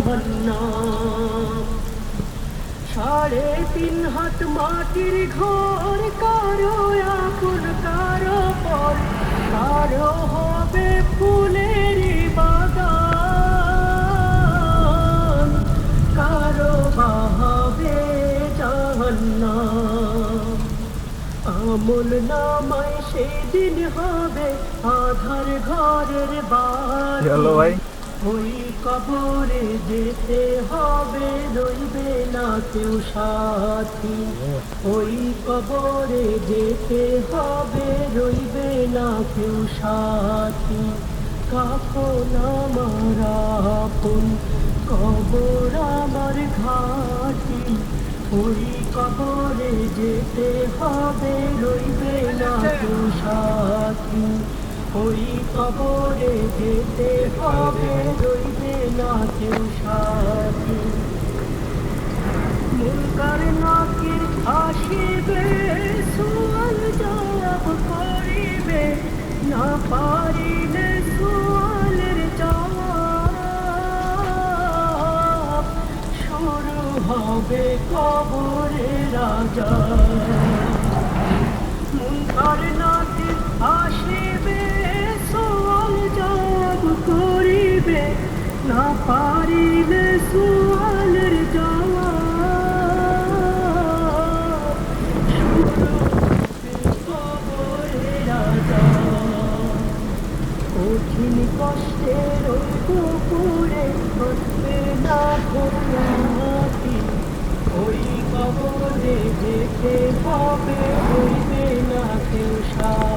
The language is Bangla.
জাহান্নাম। 3.5 হাত মাটির ঘর, কারো আপন কারো পর, কারো হবে ফুলের বাগান, কারো বা হবে জাহান্নাম। আমল নামায় সেদিন হবে আধার ঘরের হ্যালো ভাই। বাতি। ওই কবরে যেতে হবে, রইবে না কেউ সাথী। ওই কবরে যেতে হবে, রইবে না কেউ সাথী। কাফন আমার আপন, কবর আমার ঘাটি। ওই কবরে যেতে হবে, রইবে না কেউ সাথী। ওই কবরে যেতে হবে, রইবে না কেউ সাথী। মুনকার নাকির আসিবে, সুয়াল জবাব করিবে, না পারিলে সুয়ালের জবাব। শুরু হবে কবরের আযাব। মুনকার নাকির আসিবে, সুয়াল জবাব করিবে, না পারিলে সুয়ালের জবাব। শুরু হবে কবরের আযাব। কঠিন কষ্টের ওই পুকুরে ঘটবে না ঘোরাটি। ওই কবরে যেতে হবে, রইবে না কেউ সাথী।